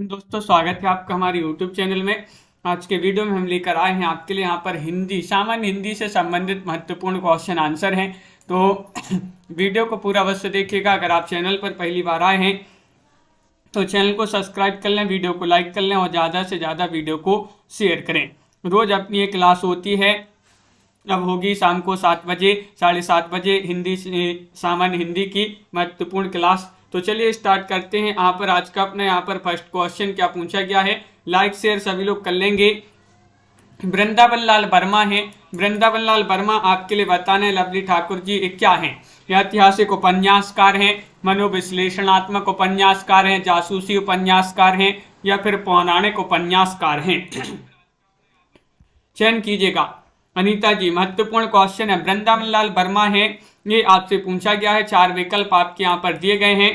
दोस्तों स्वागत है आपका हमारे YouTube चैनल में। आज के वीडियो में हम लेकर आए हैं आपके लिए यहाँ पर हिंदी सामान्य हिंदी से संबंधित महत्वपूर्ण क्वेश्चन आंसर हैं। तो वीडियो को पूरा अवश्य देखिएगा। अगर आप चैनल पर पहली बार आए हैं तो चैनल को सब्सक्राइब कर लें, वीडियो को लाइक कर लें और ज़्यादा से ज़्यादा वीडियो को शेयर करें। रोज़ अपनी एक क्लास होती है, अब होगी शाम को 7 बजे 7:30 बजे हिंदी सामान्य हिंदी की महत्वपूर्ण क्लास। तो चलिए स्टार्ट करते हैं। यहाँ पर आज का अपना यहाँ पर फर्स्ट क्वेश्चन क्या पूछा गया है, लाइक शेयर सभी लोग कर लेंगे। वृंदावन लाल वर्मा है। वृंदावन लाल वर्मा आपके लिए बताना है लवली ठाकुर जी ये क्या है। ऐतिहासिक उपन्यासकार हैं, मनोविश्लेषणात्मक उपन्यासकार हैं, जासूसी उपन्यासकार हैं या फिर पौराणिक उपन्यासकार हैं। चयन कीजिएगा। अनीता जी महत्वपूर्ण क्वेश्चन है, वृंदावन लाल वर्मा है, ये आपसे पूछा गया है। 4 विकल्प आपके यहाँ पर दिए गए हैं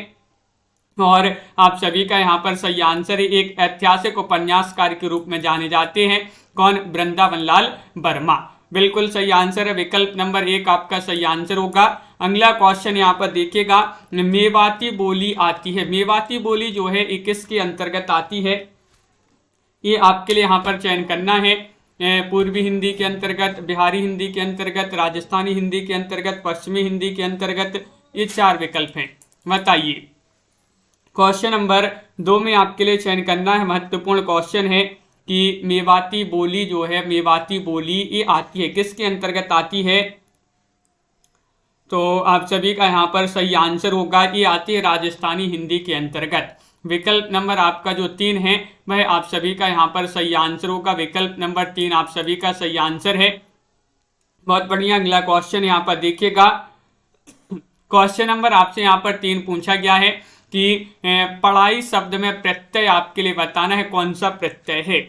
और आप सभी का यहाँ पर सही आंसर है। एक ऐतिहासिक उपन्यासकार के रूप में जाने जाते हैं। कौन? वृंदावन लाल वर्मा। बिल्कुल सही आंसर है, विकल्प नंबर 1 आपका सही आंसर होगा। अगला क्वेश्चन यहाँ पर देखिएगा, मेवाती बोली आती है। मेवाती बोली जो है ये किसके अंतर्गत आती है, ये आपके लिए यहाँ पर चयन करना है। पूर्वी हिंदी के अंतर्गत, बिहारी हिंदी के अंतर्गत, राजस्थानी हिंदी के अंतर्गत, पश्चिमी हिंदी के अंतर्गत, ये 4 विकल्प हैं। बताइए। क्वेश्चन नंबर 2 में आपके लिए चयन करना है, महत्वपूर्ण क्वेश्चन है कि मेवाती बोली जो है, मेवाती बोली ये आती है किसके अंतर्गत आती है। तो आप सभी का यहाँ पर सही आंसर होगा, ये आती है राजस्थानी हिंदी के अंतर्गत। विकल्प नंबर आपका जो 3 है वह आप सभी का यहाँ पर सही आंसर होगा। विकल्प नंबर 3 आप सभी का सही आंसर है। बहुत बढ़िया। अगला क्वेश्चन यहाँ पर देखिएगा। क्वेश्चन नंबर आपसे यहाँ पर 3 पूछा गया है कि पढ़ाई शब्द में प्रत्यय आपके लिए बताना है, कौन सा प्रत्यय है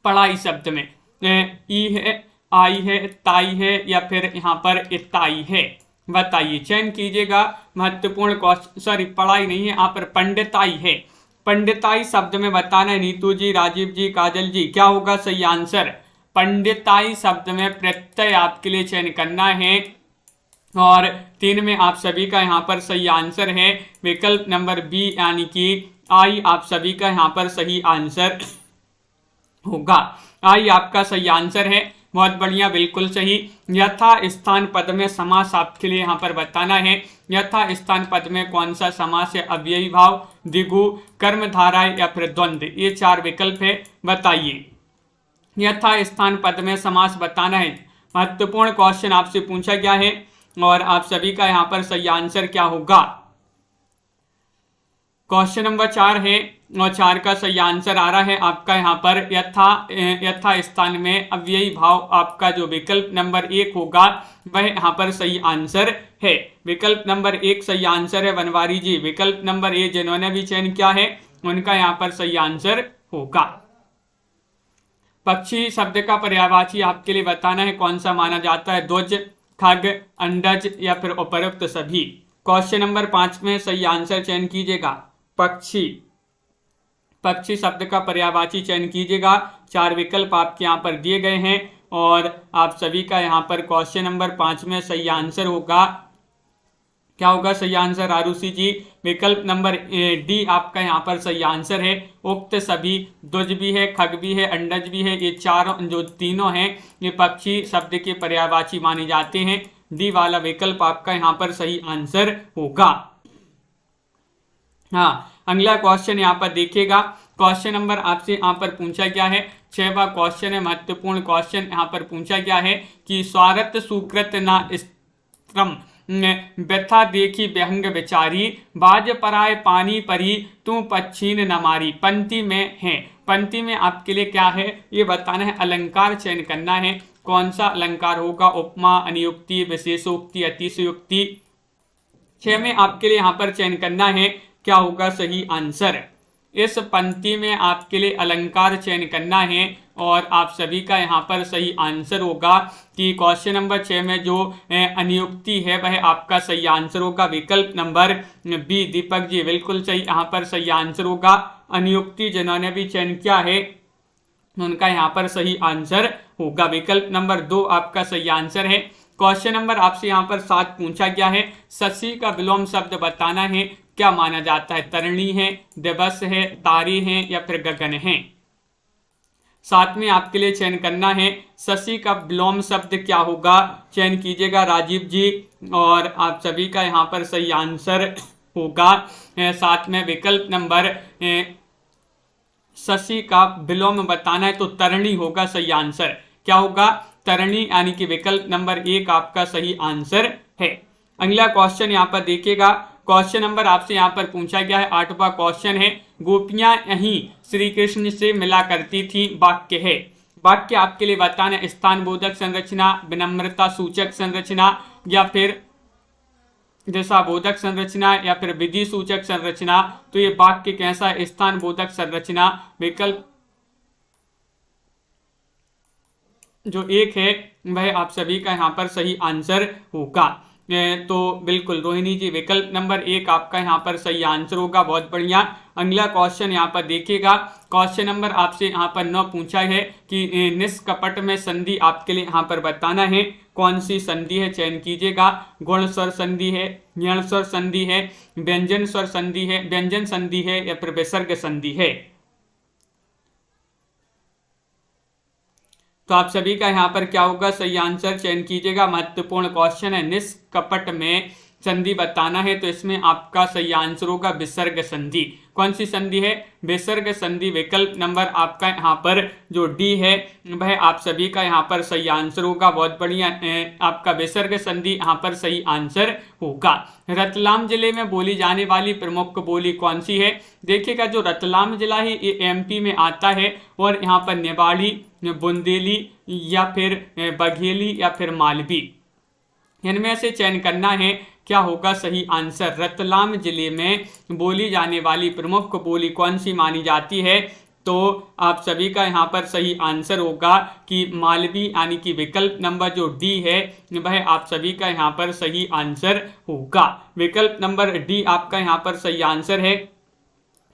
पढ़ाई शब्द में। ई है, आई है, ताई है या फिर यहाँ पर इताई है। बताइए, चयन कीजिएगा। महत्वपूर्ण क्वेश्चन, सॉरी पढ़ाई नहीं है, यहाँ पर पंडिताई है। पंडिताई शब्द में बताना है। नीतू जी, राजीव जी, काजल जी, क्या होगा सही आंसर। पंडिताई शब्द में प्रत्यय आपके लिए चयन करना है और 3 में आप सभी का यहाँ पर सही आंसर है। विकल्प नंबर बी यानी कि आई आप सभी का यहाँ पर सही आंसर होगा। आई आपका सही आंसर है। बहुत बढ़िया, बिल्कुल सही। यथा स्थान पद में समास आपके लिए यहाँ पर बताना है। यथा स्थान पद में कौन सा समास है, अव्ययी भाव, द्विगु, कर्मधारय या फिर द्वंद्व, ये 4 विकल्प है। बताइए। यथा स्थान पद में समास बताना है। महत्वपूर्ण क्वेश्चन आपसे पूछा गया है और आप सभी का यहाँ पर सही आंसर क्या होगा। क्वेश्चन नंबर 4 है और 4 का सही आंसर आ रहा है आपका यहाँ पर यथा स्थान में अव्ययी भाव। आपका जो विकल्प नंबर 1 होगा वह यहाँ पर सही आंसर है। विकल्प नंबर 1 सही आंसर है। बनवारी जी, विकल्प नंबर 1 जिन्होंने भी चयन किया है उनका यहाँ पर सही आंसर होगा। पक्षी शब्द का पर्यायवाची आपके लिए बताना है, कौन सा माना जाता है, ध्वज, खग, अंडज या फिर उपरोक्त सभी। क्वेश्चन नंबर 5 में सही आंसर चयन कीजिएगा। पक्षी, पक्षी शब्द का पर्यायवाची चयन कीजिएगा। 4 विकल्प आपके यहाँ पर दिए गए हैं और आप सभी का यहाँ पर क्वेश्चन नंबर 5 में सही आंसर होगा। क्या होगा सही आंसर आरुषि जी? विकल्प नंबर डी आपका यहाँ पर सही आंसर है। उक्त सभी, ध्वज भी है, खग भी है, अंडज भी है, ये 4 जो तीनों हैं ये पक्षी शब्द के पर्यायवाची माने जाते हैं। डी वाला विकल्प आपका यहाँ पर सही आंसर होगा। हाँ, अगला क्वेश्चन यहाँ पर देखिएगा। क्वेश्चन नंबर आपसे यहाँ पर पूछा गया है, 6वां क्वेश्चन है। महत्वपूर्ण क्वेश्चन यहाँ पर पूछा गया है कि स्वार्थ सुकृत ना स्त्रम व्यथा देखी व्यंग विचारी, बाज पराय पानी परी तू पच्छीन न मारी। पंक्ति में है, पंक्ति में आपके लिए क्या है ये बताना है। अलंकार चयन करना है, कौन सा अलंकार होगा, उपमा, अनियुक्ति, विशेषोक्ति, अतिशयोक्ति। 6 में आपके लिए यहाँ पर चयन करना है, क्या होगा सही आंसर। इस पंक्ति में आपके लिए अलंकार चयन करना है और आप सभी का यहाँ पर सही आंसर होगा कि क्वेश्चन नंबर 6 में जो अनियुक्ति है वह आपका सही आंसर होगा। विकल्प नंबर बी, दीपक जी, बिल्कुल सही यहाँ पर सही आंसर होगा। अनियुक्ति जिन्होंने भी चयन किया है उनका यहाँ पर सही आंसर होगा। विकल्प नंबर 2 आपका सही आंसर है। क्वेश्चन नंबर आपसे यहाँ पर 7 पूछा गया है, शशि का विलोम शब्द बताना है, क्या माना जाता है? तरणी है, दिवस है, तारे हैं या फिर गगन है। साथ में आपके लिए चयन करना है शशि का विलोम शब्द क्या होगा, चयन कीजिएगा राजीव जी, और आप सभी का यहाँ पर सही आंसर होगा साथ में विकल्प नंबर शशि का विलोम बताना है तो तरणी होगा सही आंसर। क्या होगा? तरणी, यानी कि विकल्प नंबर 1 आपका सही आंसर है। अगला क्वेश्चन यहाँ पर देखिएगा, क्वेश्चन नंबर आपसे यहाँ पर पूछा गया है 8वां क्वेश्चन है, गोपियां यहीं श्री कृष्ण से मिला करती थी, वाक्य है। वाक्य आपके लिए बताना है स्थान बोधक संरचना, विनम्रता सूचक संरचना या फिर दिशा बोधक संरचना या फिर विधि सूचक संरचना। तो ये वाक्य कैसा है? स्थान बोधक संरचना। विकल्प जो 1 है वह आप सभी का यहाँ पर सही आंसर होगा। तो बिल्कुल रोहिणी जी, विकल्प नंबर 1 आपका यहाँ पर सही आंसर होगा। बहुत बढ़िया। अगला क्वेश्चन यहाँ पर देखिएगा, क्वेश्चन नंबर आपसे यहाँ पर 9 पूछा है कि निष्कपट में संधि आपके लिए यहाँ पर बताना है कौन सी संधि है, चयन कीजिएगा। गुण स्वर संधि है, यण स्वर संधि है, व्यंजन स्वर संधि है, व्यंजन संधि है या फिर विसर्ग संधि है। तो आप सभी का यहाँ पर क्या होगा? सही आंसर चयन कीजिएगा। महत्वपूर्ण क्वेश्चन है, निष्कपट में संधि बताना है तो इसमें आपका सही आंसर होगा विसर्ग संधि। कौन सी संधि है? विसर्ग संधि। विकल्प नंबर आपका यहाँ पर जो डी है वह आप सभी का यहाँ पर सही आंसर होगा। बहुत बढ़िया, आपका विसर्ग संधि यहाँ पर सही आंसर होगा। रतलाम जिले में बोली जाने वाली प्रमुख बोली कौन सी है? देखिएगा, जो रतलाम जिला है ये एमपी में आता है और यहाँ पर निवाड़ी, बुंदेली या फिर बघेली या फिर मालवी, इनमें से चयन करना है क्या होगा सही आंसर। रतलाम जिले में बोली जाने वाली प्रमुख बोली कौन सी मानी जाती है? तो आप सभी का यहाँ पर सही आंसर होगा कि मालवी, यानी कि विकल्प नंबर जो डी है वह आप सभी का यहाँ पर सही आंसर होगा। विकल्प नंबर डी आपका यहाँ पर सही आंसर है।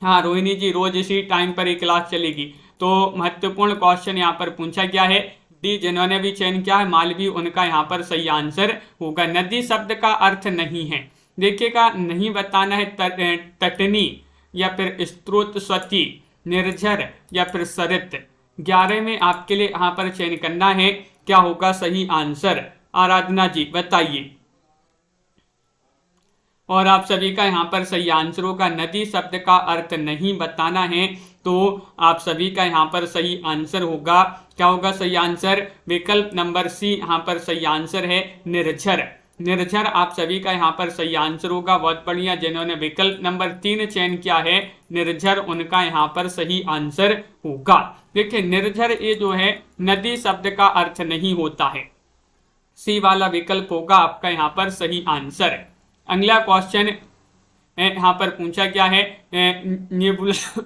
हाँ रोहिणी जी, रोज इसी टाइम पर एक क्लास चलेगी। तो महत्वपूर्ण क्वेश्चन यहाँ पर पूछा गया है, डी जिन्होंने भी चयन किया है मालवी, उनका यहाँ पर सही आंसर होगा। नदी शब्द का अर्थ नहीं है, देखिएगा नहीं बताना है तटनी या फिर स्त्रोतस्वती, निर्झर या फिर सरित। 11 में आपके लिए यहाँ पर चयन करना है क्या होगा सही आंसर। आराधना जी बताइए। और आप सभी का यहाँ पर सही आंसर होगा नदी शब्द का अर्थ नहीं बताना है तो आप सभी का यहाँ पर सही आंसर होगा। क्या होगा सही आंसर? विकल्प नंबर सी यहाँ पर सही आंसर है निर्झर। निर्झर आप सभी का यहाँ पर सही आंसर होगा। बहुत बढ़िया, जिन्होंने विकल्प नंबर 3 चयन किया है निर्झर, उनका यहाँ पर सही आंसर होगा। देखिए निर्झर ये जो है नदी शब्द का अर्थ नहीं होता है, सी वाला विकल्प होगा आपका यहाँ पर सही आंसर। अगला क्वेश्चन यहाँ पर पूछा गया है नेबुला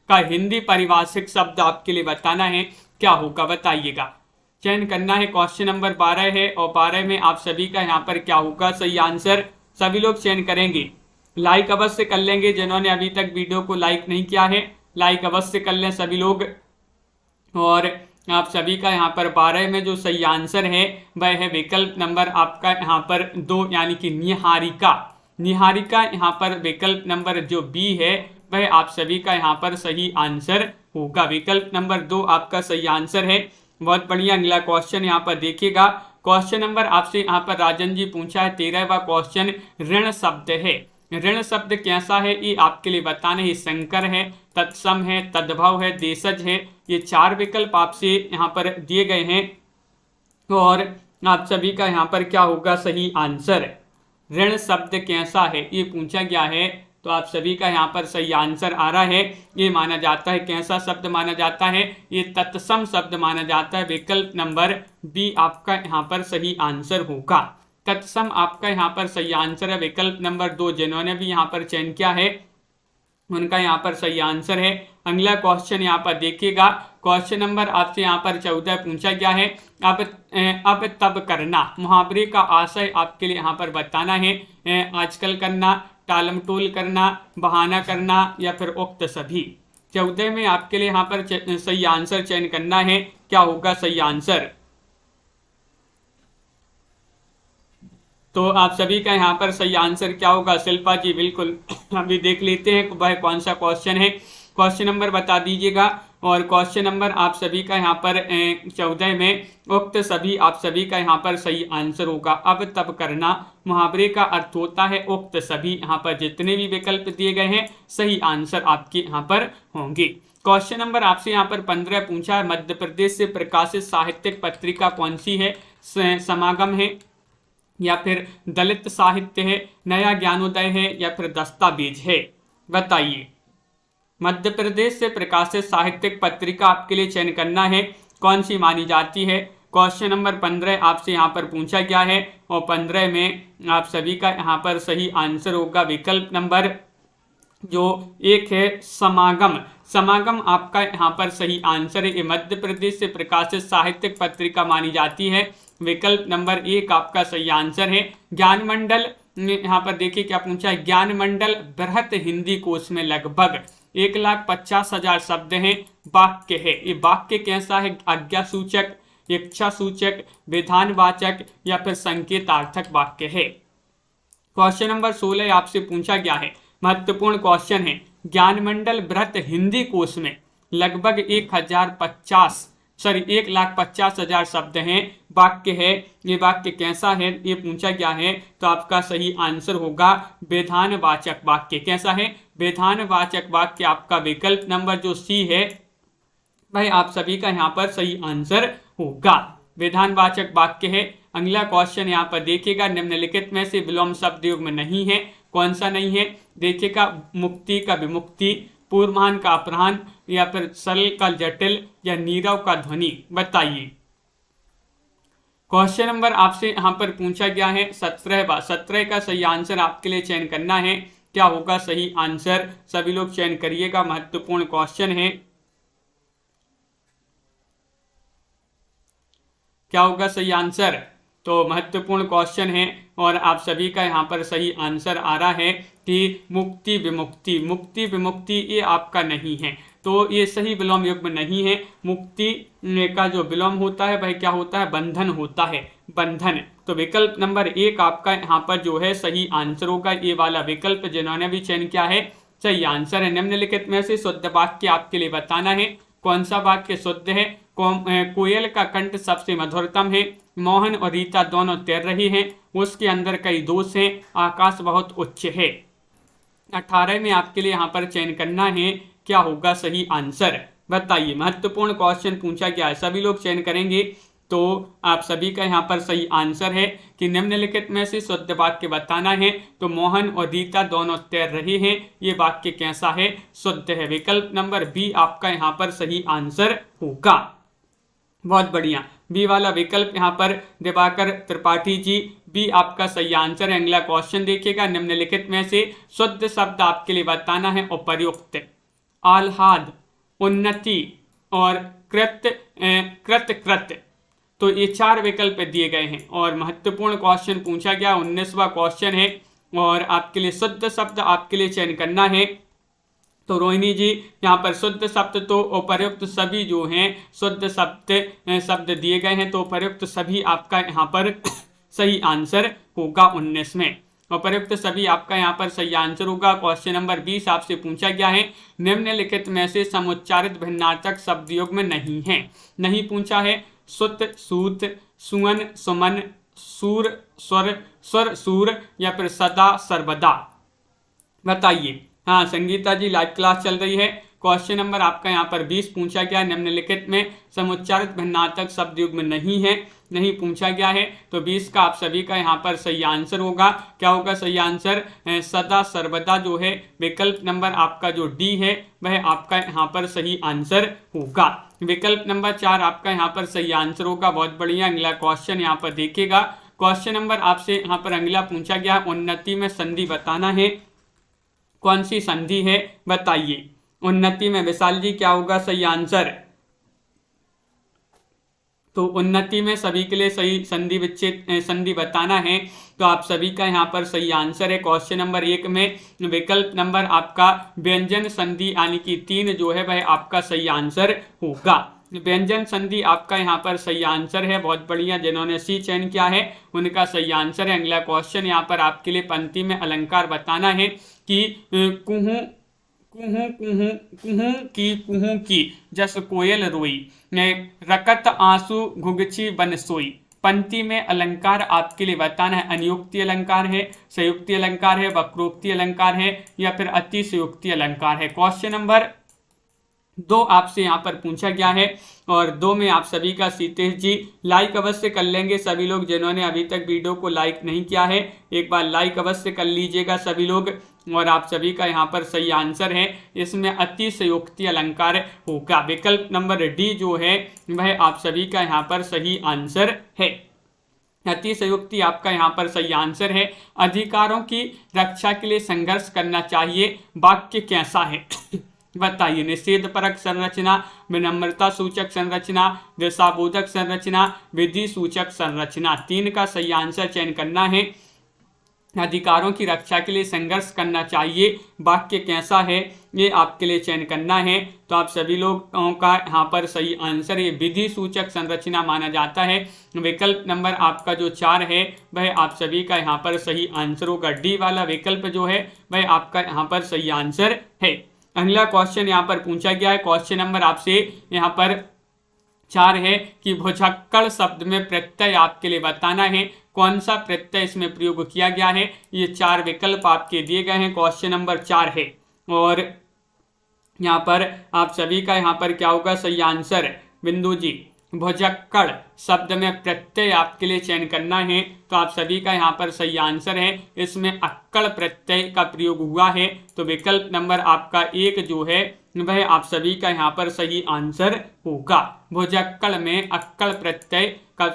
का हिंदी परिभाषिक शब्द आपके लिए बताना है क्या होगा, बताइएगा। चयन करना है, क्वेश्चन नंबर 12 है और 12 में आप सभी का यहाँ पर क्या होगा सही आंसर। सभी लोग चयन करेंगे, लाइक अवश्य कर लेंगे। जिन्होंने अभी तक वीडियो को लाइक नहीं किया है लाइक अवश्य कर लें सभी लोग। और आप सभी का यहाँ पर 12 में जो सही आंसर है वह है विकल्प नंबर आपका यहाँ पर 2, यानी कि निहारिका। निहारिका यहाँ पर विकल्प नंबर जो बी है वह आप सभी का यहाँ पर सही आंसर होगा। विकल्प नंबर 2 आपका सही आंसर है। बहुत बढ़िया। अगला क्वेश्चन यहाँ पर देखिएगा, क्वेश्चन नंबर आपसे यहाँ पर राजन जी पूछा है 13वां क्वेश्चन, ऋण शब्द है। ऋण शब्द कैसा है ये आपके लिए बताना है। संकर है, तत्सम है, तद्भव है, देशज है। ये 4 विकल्प आपसे यहाँ पर दिए गए हैं और आप सभी का यहाँ पर क्या होगा सही आंसर। ऋण शब्द कैसा है ये पूछा गया है तो आप सभी का यहाँ पर सही आंसर आ रहा है। ये माना जाता है कैसा शब्द माना जाता है, ये तत्सम शब्द माना जाता है। विकल्प नंबर बी आपका यहाँ पर सही आंसर होगा। तत्सम आपका यहाँ पर सही आंसर है। विकल्प नंबर 2 जिन्होंने भी यहाँ पर चयन किया है उनका यहाँ पर सही आंसर है। अगला क्वेश्चन यहाँ पर देखिएगा, क्वेश्चन नंबर आपसे यहाँ पर 14 पूछा गया है, अब तब करना। मुहावरे का आशय आपके लिए यहाँ पर बताना है। आजकल करना, टालमटोल करना, बहाना करना या फिर उक्त सभी। 14 में आपके लिए यहाँ पर सही आंसर चयन करना है। क्या होगा सही आंसर। तो आप सभी का यहाँ पर सही आंसर क्या होगा शिल्पा जी? बिल्कुल अभी देख लेते हैं वह कौन सा क्वेश्चन है। क्वेश्चन नंबर बता दीजिएगा। और क्वेश्चन नंबर आप सभी का यहाँ पर 14 में उक्त सभी आप सभी का यहाँ पर सही आंसर होगा। अब तब करना मुहावरे का अर्थ होता है उक्त सभी। यहाँ पर जितने भी विकल्प दिए गए हैं सही आंसर आपके यहाँ पर होंगे। क्वेश्चन नंबर आपसे यहाँ पर 15 पूछा है, मध्य प्रदेश से प्रकाशित साहित्यिक पत्रिका कौन सी है? समागम है, या फिर दलित साहित्य है, नया ज्ञानोदय है, या फिर दस्तावेज है? बताइए। मध्य प्रदेश से प्रकाशित साहित्यिक पत्रिका आपके लिए चयन करना है, कौन सी मानी जाती है? क्वेश्चन नंबर 15 आपसे यहाँ पर पूछा गया है और 15 में आप सभी का यहाँ पर सही आंसर होगा विकल्प नंबर जो 1 है समागम। समागम आपका यहाँ पर सही आंसर है। ये मध्य प्रदेश से प्रकाशित साहित्यिक पत्रिका मानी जाती है। विकल्प नंबर 1 आपका सही आंसर है। ज्ञानमंडल यहाँ पर देखिए क्या पूछा है, ज्ञानमंडल बृहत हिंदी कोश में लगभग 1,50,000 शब्द हैं, वाक्य है। ये वाक्य कैसा है? आज्ञा सूचक, इच्छा सूचक, विधानवाचक, या फिर संकेतार्थक वाक्य है। क्वेश्चन नंबर 16 आपसे पूछा गया है, महत्वपूर्ण क्वेश्चन है। ज्ञानमंडल बृहत हिंदी कोश में लगभग 1,50,000 शब्द हैं, वाक्य है। ये वाक्य कैसा है ये पूछा गया है, तो आपका सही आंसर होगा विधानवाचक वाक्य। कैसा है? विधानवाचक वाक्य आपका विकल्प नंबर जो सी है भाई आप सभी का यहाँ पर सही आंसर होगा। विधानवाचक वाक्य है। अगला क्वेश्चन यहाँ पर देखिएगा, निम्नलिखित में से विलोम शब्द युग्म में नहीं है, कौन सा नहीं है? देखिएगा, मुक्ति का विमुक्ति, पूर्वाह्न का अपराह्न, या फिर सरल का जटिल, या नीरव का ध्वनि। बताइए। क्वेश्चन नंबर आपसे यहाँ पर पूछा गया है 17 का सही आंसर आपके लिए चयन करना है। क्या होगा सही आंसर? सभी लोग चयन करिएगा, महत्वपूर्ण क्वेश्चन है। क्या होगा सही आंसर? तो महत्वपूर्ण क्वेश्चन है और आप सभी का यहाँ पर सही आंसर आ रहा है कि मुक्ति विमुक्ति। मुक्ति विमुक्ति ये आपका नहीं है, तो ये सही विलोम युग्म नहीं है। मुक्ति का जो विलोम होता है वह क्या होता है? बंधन होता है, बंधन। तो विकल्प नंबर 1 आपका यहाँ पर जो है सही आंसर होगा। ये वाला विकल्प जिन्होंने भी चयन किया है सही आंसर है। निम्नलिखित में से शुद्ध वाक्य आपके लिए बताना है, कौन सा वाक्य शुद्ध है? कोयल का कंठ सबसे मधुरतम है, मोहन और रीता दोनों तैर रही हैं, उसके अंदर कई दोष हैं, आकाश बहुत उच्च है। 18 में आपके लिए यहाँ पर चयन करना है, क्या होगा सही आंसर? बताइए। महत्वपूर्ण क्वेश्चन पूछा गया है, सभी लोग चयन करेंगे तो आप सभी का यहाँ पर सही आंसर है कि निम्नलिखित में से शुद्ध वाक्य बताना है। तो मोहन और रीता दोनों तैर रहे हैं, ये वाक्य कैसा है? शुद्ध है। विकल्प नंबर बी आपका यहाँ पर सही आंसर होगा। बहुत बढ़िया, बी वाला विकल्प यहाँ पर दिवाकर त्रिपाठी जी, बी आपका सही आंसर है। अगला क्वेश्चन देखिएगा, निम्नलिखित में से शुद्ध शब्द आपके लिए बताना है। उपर्युक्त, आह्लाद, उन्नति और कृत। तो ये 4 विकल्प दिए गए हैं और महत्वपूर्ण क्वेश्चन पूछा गया, 19वां क्वेश्चन है और आपके लिए शुद्ध शब्द आपके लिए चयन करना है। तो रोहिणी जी यहाँ पर शुद्ध शब्द तो उपर्युक्त सभी जो हैं शुद्ध शब्द दिए गए हैं, तो उपर्युक्त सभी आपका यहाँ पर सही आंसर होगा 19 में। उपर्युक्त सभी आपका यहाँ पर सही आंसर होगा। क्वेश्चन नंबर 20 आपसे पूछा गया है, निम्नलिखित में से समुच्चारित भिन्नार्थक शब्द योग में नहीं है। नहीं पूछा है सुत, सूत, सुमन, सुमन, सूर, स्वर, स्वर, सूर, या फिर सदा, सर्वदा। बताइए। हाँ संगीता जी, लाइव क्लास चल रही है। क्वेश्चन नंबर आपका यहाँ पर 20 पूछा गया, निम्नलिखित में समुच्चारित भिन्नार्थक शब्द युग्म नहीं है, नहीं पूछा गया है। तो 20 का आप सभी का यहाँ पर सही आंसर होगा। क्या होगा सही आंसर? सदा सर्वदा जो है विकल्प नंबर आपका जो डी है वह आपका यहाँ पर सही आंसर होगा। विकल्प नंबर 4 आपका यहाँ पर सही आंसर होगा। बहुत बढ़िया। अगला क्वेश्चन यहाँ पर देखिएगा। क्वेश्चन नंबर आपसे यहाँ पर अगला पूछा गया, उन्नति में संधि बताना है, कौन सी संधि है? बताइए। उन्नति में विशाल जी क्या होगा सही आंसर? तो उन्नति में सभी के लिए सही संधि विच्छेद संधि बताना है, तो आप सभी का यहाँ पर सही आंसर है। क्वेश्चन नंबर 1 में विकल्प नंबर आपका व्यंजन संधि यानी कि 3 जो है वह आपका सही आंसर होगा। व्यंजन संधि आपका यहाँ पर सही आंसर है, बहुत बढ़िया। जिन्होंने सी चयन किया है उनका सही आंसर है। अगला क्वेश्चन यहाँ पर आपके लिए पंक्ति में अलंकार बताना है कि कुहू कुहू कुहू कुहू की जस कोयल रोई, रकत आंसू घुघची बन सोई। पंक्ति में अलंकार आपके लिए बताना है, अनुयुक्ति अलंकार है, संयुक्ति अलंकार है, वक्रोक्ति अलंकार है या फिर अतिशयोक्ति अलंकार है। क्वेश्चन नंबर 2 आपसे यहाँ पर पूछा गया है और 2 में आप सभी का सीतेश जी लाइक अवश्य कर लेंगे। सभी लोग जिन्होंने अभी तक वीडियो को लाइक नहीं किया है एक बार लाइक अवश्य कर लीजिएगा सभी लोग। और आप सभी का यहाँ पर सही आंसर है, इसमें अतिशयोक्ति अलंकार होगा। विकल्प नंबर डी जो है वह आप सभी का यहाँ पर सही आंसर है। अतिशयोक्ति आपका यहाँ पर सही आंसर है। अधिकारों की रक्षा के लिए संघर्ष करना चाहिए, वाक्य कैसा है बताइए। निषेध परक संरचना, विनम्रता सूचक संरचना, दिशाबोधक संरचना, विधि सूचक संरचना। 3 का सही आंसर चयन करना है। अधिकारों की रक्षा के लिए संघर्ष करना चाहिए, वाक्य कैसा है ये आपके लिए चयन करना है। तो आप सभी लोगों का यहाँ पर सही आंसर ये विधि सूचक संरचना माना जाता है। विकल्प नंबर आपका जो 4 है वह आप सभी का यहाँ पर सही आंसर होगा। डी वाला विकल्प जो है वह आपका यहाँ पर सही आंसर है। अगला क्वेश्चन यहाँ पर पूछा गया है, क्वेश्चन नंबर आपसे यहाँ पर 4 है कि भुजक्कड़ शब्द में प्रत्यय आपके लिए बताना है, कौन सा प्रत्यय इसमें प्रयोग किया गया है। ये 4 विकल्प आपके दिए गए हैं। क्वेश्चन नंबर 4 है और यहाँ पर आप सभी का यहाँ पर क्या होगा सही आंसर। बिंदु जी भुजक्कड़ शब्द में प्रत्यय आपके लिए चयन करना है, तो आप सभी का यहाँ पर सही आंसर है, इसमें अक्कड़ प्रत्यय का प्रयोग हुआ है। तो विकल्प नंबर आपका 1 जो है वह आप सभी का यहाँ पर सही आंसर होगा। भुजक्कड़ में अक्कड़ प्रत्यय का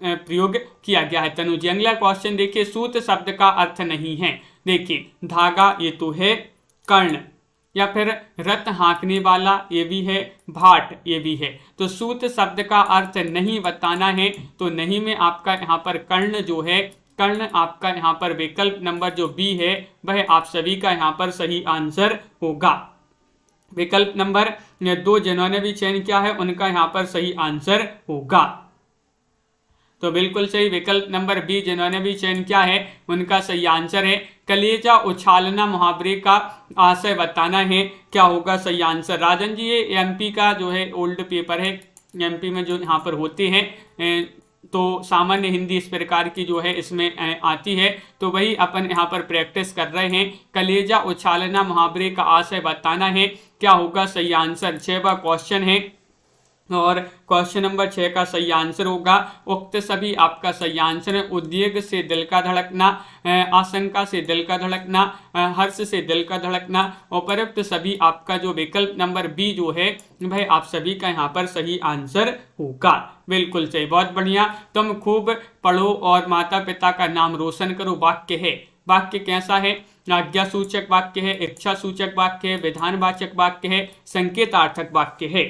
प्रयोग किया गया है। तनु जी अगला क्वेश्चन देखिए, सूत शब्द का अर्थ नहीं है। देखिए धागा ये तो है, कर्ण या फिर रथ हाँकने वाला ये भी है, भाट ये भी है। तो सूत शब्द का अर्थ नहीं बताना है, तो नहीं में आपका यहाँ पर कर्ण जो है, कर्ण आपका यहाँ पर विकल्प नंबर जो बी है वह आप सभी का यहाँ पर सही आंसर होगा। विकल्प नंबर 2 जिन्होंने भी चयन किया है उनका यहाँ पर सही आंसर होगा। तो बिल्कुल सही, विकल्प नंबर बी जिन्होंने भी चयन किया है उनका सही आंसर है। कलेजा उछालना मुहावरे का आशय बताना है, क्या होगा सही आंसर। राजन जी ये एमपी का जो है ओल्ड पेपर है, एमपी में जो यहाँ पर होते हैं तो सामान्य हिंदी इस प्रकार की जो है इसमें आती है, तो वही अपन यहाँ पर प्रैक्टिस कर रहे हैं। कलेजा उछालना मुहावरे का आशय बताना है, क्या होगा सही आंसर। 6वां क्वेश्चन है और क्वेश्चन नंबर 6 का सही आंसर होगा उक्त सभी आपका सही आंसर है। उद्वेग से दिल का धड़कना, आशंका से दिल का धड़कना, हर्ष से दिल का धड़कना, उपरोक्त सभी आपका जो विकल्प नंबर बी जो है वह आप सभी का यहाँ पर सही आंसर होगा। बिल्कुल सही, बहुत बढ़िया। तुम खूब पढ़ो और माता पिता का नाम रोशन करो वाक्य है, वाक्य कैसा है। आज्ञा सूचक वाक्य है, इच्छा सूचक वाक्य है, विधानवाचक वाक्य है, संकेतार्थक वाक्य है।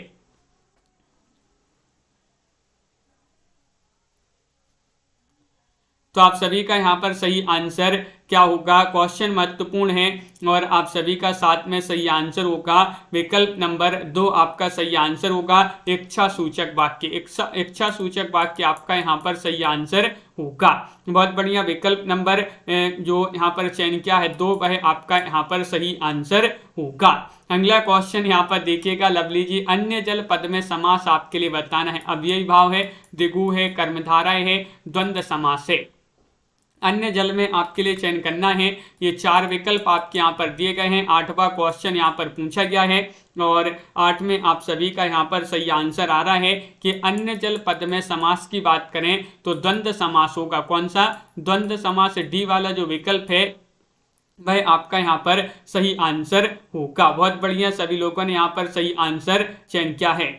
तो आप सभी का यहाँ पर सही आंसर क्या होगा। क्वेश्चन महत्वपूर्ण है और आप सभी का साथ में सही आंसर होगा विकल्प नंबर 2 आपका सही आंसर होगा। इच्छा सूचक वाक्य, इच्छा सूचक वाक्य आपका यहाँ पर सही आंसर होगा। बहुत बढ़िया, विकल्प नंबर जो यहाँ पर चयन किया है 2 वह आपका यहाँ पर सही आंसर होगा। अगला क्वेश्चन यहाँ पर देखिएगा लवली जी, अन्य जल पद में समास आपके लिए बताना है। अव्ययी भाव है, द्विगु है, कर्मधारय है, द्वंद्व समास है। अन्य जल में आपके लिए चयन करना है। ये 4 विकल्प आपके यहाँ पर दिए गए हैं। 8वां क्वेश्चन यहाँ पर पूछा गया है और 8 में आप सभी का यहाँ पर सही आंसर आ रहा है कि अन्य जल पद में समास की बात करें तो द्वंद्व समास होगा। कौन सा? द्वंद्व समास। डी वाला जो विकल्प है वह आपका यहाँ पर सही आंसर होगा। बहुत बढ़िया, सभी लोगों ने यहाँ पर सही आंसर चयन किया है।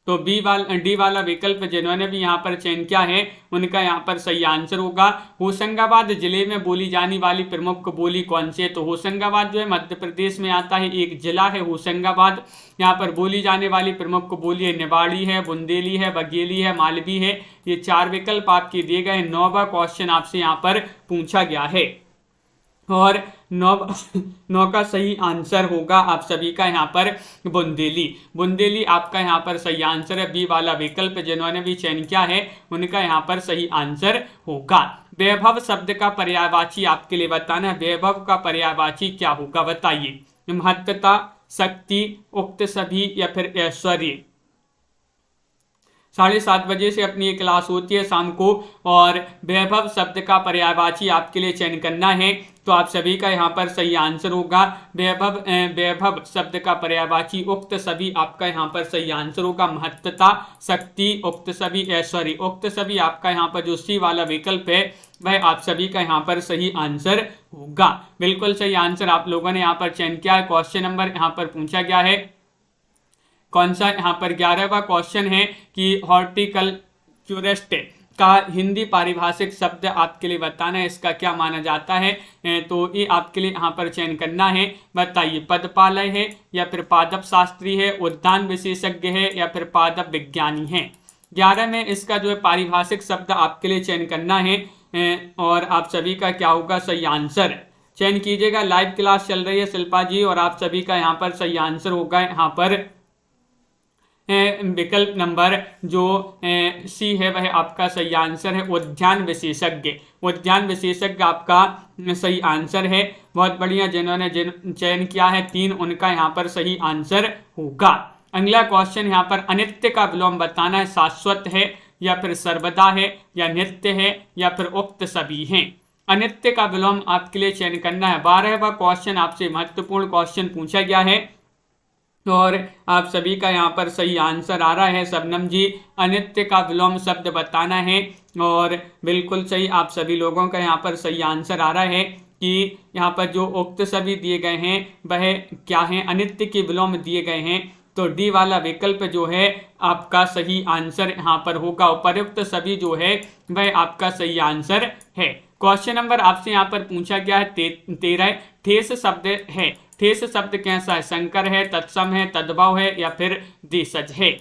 तो डी वाला विकल्प जिन्होंने भी यहाँ पर चयन किया है उनका यहाँ पर सही आंसर होगा। होशंगाबाद जिले में बोली जाने वाली प्रमुख बोली कौन सी है? तो होशंगाबाद जो है मध्य प्रदेश में आता है, एक जिला है होशंगाबाद। यहाँ पर बोली जाने वाली प्रमुख बोली है निवाड़ी है, बुंदेली है, बघेली है, मालवी है। ये 4 विकल्प आपके दिए गए। 9वां क्वेश्चन आपसे यहाँ पर पूछा गया है। और 9 का सही आंसर होगा आप सभी का यहाँ पर बुंदेली। बुंदेली आपका यहाँ पर सही आंसर है। बी वाला विकल्प जिन्होंने भी चयन किया है उनका यहाँ पर सही आंसर होगा। वैभव शब्द का पर्यायवाची आपके लिए बताना है। वैभव का पर्यायवाची क्या होगा बताइए। महत्ता, शक्ति, उक्त सभी या फिर ऐश्वर्य। 7:30 बजे से अपनी एक क्लास होती है शाम को और वैभव शब्द का पर्यायवाची आपके लिए चयन करना है। तो आप सभी का यहाँ पर सही आंसर होगा वैभव शब्द का पर्यायवाची उक्त सभी आपका यहाँ पर सही आंसर होगा। महत्ता, शक्ति, उक्त सभी, ऐश्वर्य। उक्त सभी आपका यहाँ पर जो सी वाला विकल्प है वह आप सभी का यहाँ पर सही आंसर होगा। बिल्कुल सही आंसर आप लोगों ने यहाँ पर चयन किया है। क्वेश्चन नंबर यहाँ पर पूछा गया है कौन सा, यहाँ पर 11वां क्वेश्चन है कि हॉर्टिकल्चरिस्ट का हिंदी पारिभाषिक शब्द आपके लिए बताना है, इसका क्या माना जाता है। तो ये आपके लिए यहाँ पर चयन करना है। बताइए पदपालय है या फिर पादप शास्त्री है, उद्यान विशेषज्ञ है या फिर पादप विज्ञानी है। 11 में इसका जो है पारिभाषिक शब्द आपके लिए चयन करना है और आप सभी का क्या होगा सही आंसर चयन कीजिएगा। लाइव क्लास चल रही है शिल्पा जी और आप सभी का यहाँ पर सही आंसर होगा यहाँ पर विकल्प नंबर जो सी है वह आपका सही आंसर है। उद्यान विशेषज्ञ। उद्यान विशेषज्ञ आपका सही आंसर है। बहुत बढ़िया, जिन्होंने चयन किया है 3 उनका यहाँ पर सही आंसर होगा। अगला क्वेश्चन यहाँ पर अनित्य का विलोम बताना है। शाश्वत है या फिर सर्वदा है या नित्य है या फिर उक्त सभी हैं। अनित्य का विलोम आपके लिए चयन करना है। 12वां क्वेश्चन आपसे महत्वपूर्ण क्वेश्चन पूछा गया है और आप सभी का यहाँ पर सही आंसर आ रहा है। शबनम जी, अनित्य का विलोम शब्द बताना है और बिल्कुल सही आप सभी लोगों का यहाँ पर सही आंसर आ रहा है कि यहाँ पर जो उक्त सभी दिए गए हैं वह क्या हैं, अनित्य के विलोम दिए गए हैं। तो डी वाला विकल्प जो है आपका सही आंसर यहाँ पर होगा। उपर्युक्त सभी जो है वह आपका सही आंसर है। क्वेश्चन नंबर आपसे यहाँ पर पूछा गया है 13। ठेस शब्द है। ठेस शब्द कैसा है, संकर है, तत्सम है, तद्भव है या फिर देशज है।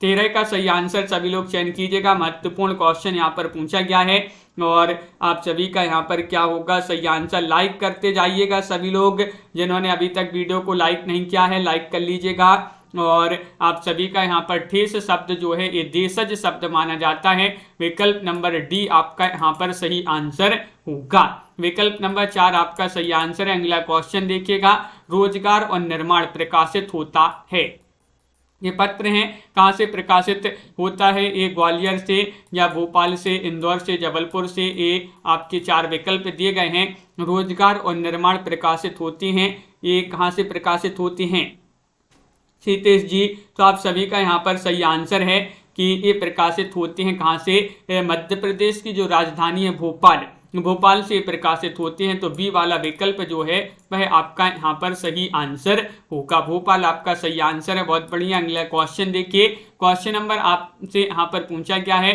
13 का सही आंसर सभी लोग चयन कीजिएगा। महत्वपूर्ण क्वेश्चन यहाँ पर पूछा गया है और आप सभी का यहाँ पर क्या होगा सही आंसर। लाइक करते जाइएगा सभी लोग, जिन्होंने अभी तक वीडियो को लाइक नहीं किया है लाइक कर लीजिएगा। और आप सभी का यहाँ पर ठेस शब्द जो है ये देशज शब्द माना जाता है। विकल्प नंबर डी आपका यहाँ पर सही आंसर होगा। विकल्प नंबर 4 आपका सही आंसर है। अगला क्वेश्चन देखिएगा। रोजगार और निर्माण प्रकाशित होता है। ये पत्र हैं कहाँ से प्रकाशित होता है, ये ग्वालियर से या भोपाल से, इंदौर से, जबलपुर से। ये आपके 4 विकल्प दिए गए हैं। रोजगार और निर्माण प्रकाशित होती हैं, ये कहाँ से प्रकाशित होती हैं सीतेश जी। तो आप सभी का यहाँ पर सही आंसर है कि ये प्रकाशित होती हैं कहाँ से, मध्य प्रदेश की जो राजधानी है भोपाल से प्रकाशित होते हैं। तो बी वाला विकल्प जो है वह आपका यहाँ पर सही आंसर होगा। भोपाल आपका सही आंसर है। बहुत बढ़िया। अगला क्वेश्चन देखिए। क्वेश्चन नंबर आपसे यहाँ पर पूछा गया है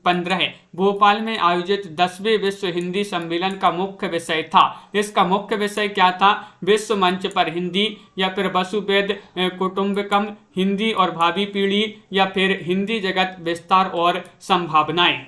15 है। भोपाल में आयोजित 10वें विश्व हिंदी सम्मेलन का मुख्य विषय था। इसका मुख्य विषय क्या था। विश्व मंच पर हिंदी या फिर वसुवैध कुटुंबकम, हिंदी और भावी पीढ़ी या फिर हिंदी जगत विस्तार और संभावनाएं।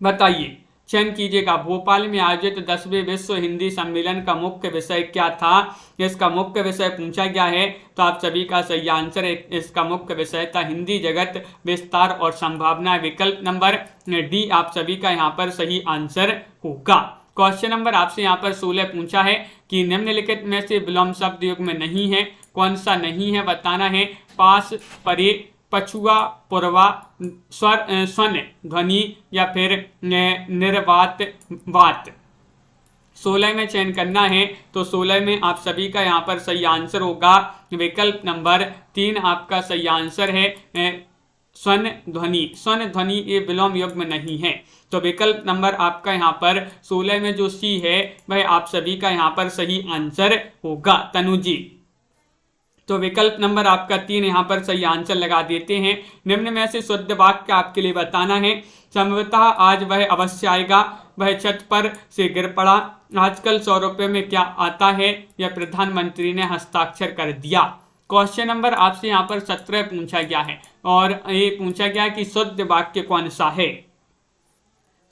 बताइए चयन कीजिएगा। भोपाल में आयोजित 10वें विश्व हिंदी सम्मेलन का मुख्य विषय क्या था। इसका मुख्य विषय पूछा गया है तो आप सभी का सही आंसर है। इसका मुख्य विषय था हिंदी जगत विस्तार और संभावना। विकल्प नंबर डी आप सभी का यहाँ पर सही आंसर होगा। क्वेश्चन नंबर आपसे यहाँ पर 16 पूछा है कि निम्नलिखित में से विलोम शब्द युग में नहीं है, कौन सा नहीं है बताना है। पास, परे, पछुआ, पुरवा, स्वन ध्वनि या फिर निर्वात वात। 16 में चयन करना है तो 16 में आप सभी का यहाँ पर सही आंसर होगा। विकल्प नंबर 3 आपका सही आंसर है। स्वन ध्वनि। स्वन ध्वनि ये विलोम युग में नहीं है। तो विकल्प नंबर आपका यहाँ पर 16 में जो सी है वह आप सभी का यहाँ पर सही आंसर होगा। तनुजी। तो विकल्प नंबर आपका 3 यहाँ पर सही आंसर लगा देते हैं। निम्न में से शुद्ध वाक्य आपके लिए बताना है। संभवतः आज वह अवश्य आएगा, वह छत पर से गिर पड़ा, आजकल 100 रुपये में क्या आता है, या प्रधानमंत्री ने हस्ताक्षर कर दिया। क्वेश्चन नंबर आपसे यहाँ पर 17 पूछा गया है और ये पूछा गया कि शुद्ध वाक्य कौन सा है।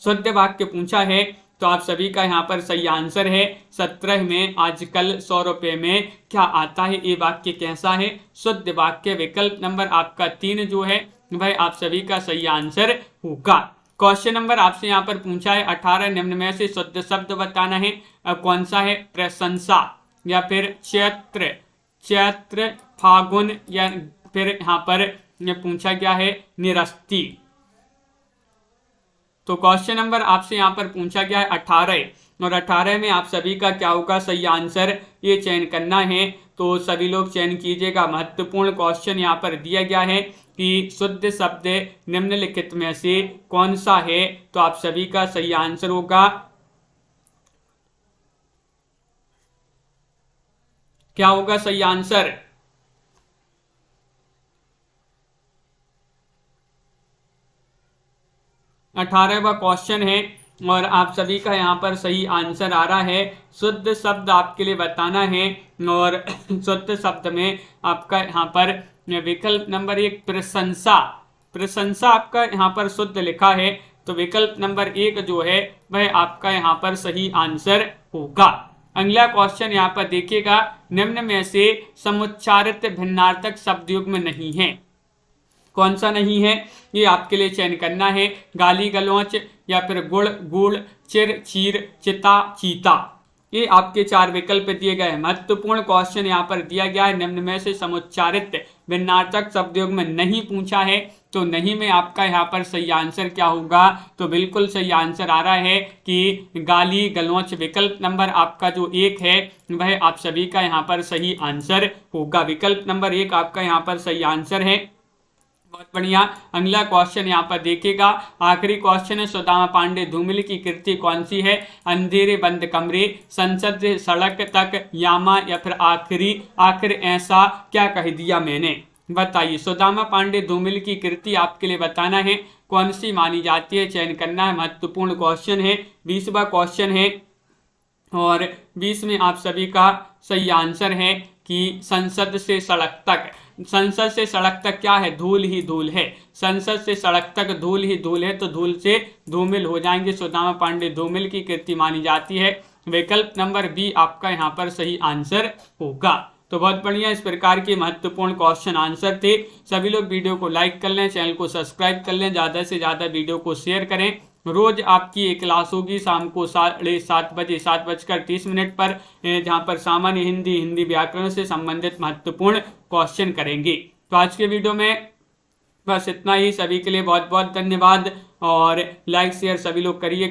शुद्ध वाक्य पूछा है तो आप सभी का यहाँ पर सही आंसर है 17 में आजकल 100 रुपए में क्या आता है। ये वाक्य कैसा है? शुद्ध वाक्य। विकल्प नंबर आपका 3 जो है वह आप सभी का सही आंसर होगा। क्वेश्चन नंबर आपसे यहाँ पर पूछा है 18 निम्न में से शुद्ध शब्द बताना है। अब कौन सा है? प्रशंसा, या फिर चैत्र, चैत्र, फागुन, या फिर यहाँ पर पूछा गया है निरस्ती। तो क्वेश्चन नंबर आपसे यहाँ पर पूछा गया है 18, और 18 में आप सभी का क्या होगा सही आंसर, ये चयन करना है। तो सभी लोग चयन कीजिएगा। महत्वपूर्ण क्वेश्चन यहाँ पर दिया गया है कि शुद्ध शब्द निम्नलिखित में से कौन सा है। तो आप सभी का सही आंसर होगा, क्या होगा सही आंसर? अठारहवां क्वेश्चन है और आप सभी का यहाँ पर सही आंसर आ रहा है। शुद्ध शब्द आपके लिए बताना है और शुद्ध शब्द में आपका यहाँ पर विकल्प नंबर 1 प्रशंसा, प्रशंसा आपका यहाँ पर शुद्ध लिखा है। तो विकल्प नंबर 1 जो है वह आपका यहाँ पर सही आंसर होगा। अगला क्वेश्चन यहाँ पर देखिएगा, निम्न में से समुच्चारित भिन्नार्थक शब्द युग्म नहीं है। कौन सा नहीं है ये आपके लिए चयन करना है। गाली गलौच, या फिर गुड़ गुड़, चिर चीर, चिता चीता, ये आपके 4 विकल्प दिए गए हैं। महत्वपूर्ण क्वेश्चन यहाँ पर दिया गया है, निम्न में से समुच्चारित भिन्नार्थक शब्द युग्म नहीं पूछा है। तो नहीं में आपका यहाँ पर सही आंसर क्या होगा? तो बिल्कुल सही आंसर आ रहा है कि गाली गलौच। विकल्प नंबर आपका जो 1 है वह आप सभी का यहाँ पर सही आंसर होगा। विकल्प नंबर 1 आपका यहाँ पर सही आंसर है। बहुत बढ़िया। अगला क्वेश्चन यहाँ पर देखिएगा, आखिरी क्वेश्चन है, सुदामा पांडे धूमिल की कृति कौन सी है? अंधेरे बंद कमरे, संसद से सड़क तक, यामा, या फिर आखिर ऐसा क्या कह दिया मैंने। बताइए, सुदामा पांडे धूमिल की कृति आपके लिए बताना है कौन सी मानी जाती है, चयन करना है। महत्वपूर्ण क्वेश्चन है, 20वां क्वेश्चन है और 20 में आप सभी का सही आंसर है कि संसद से सड़क तक। संसद से सड़क तक क्या है? धूल ही धूल है। संसद से सड़क तक धूल ही धूल है, तो धूल से धूमिल हो जाएंगे। सुदामा पांडे धूमिल की कृति मानी जाती है। विकल्प नंबर बी आपका यहाँ पर सही आंसर होगा। तो बहुत बढ़िया, इस प्रकार के महत्वपूर्ण क्वेश्चन आंसर थे। सभी लोग वीडियो को लाइक कर लें, चैनल को सब्सक्राइब कर लें, ज़्यादा से ज़्यादा वीडियो को शेयर करें। रोज आपकी एक क्लास होगी शाम को 7:30 बजे 7:30 पर, जहां पर सामान्य हिंदी, हिंदी व्याकरण से संबंधित महत्वपूर्ण क्वेश्चन करेंगे। तो आज के वीडियो में बस इतना ही। सभी के लिए बहुत बहुत धन्यवाद और लाइक शेयर सभी लोग करिएगा।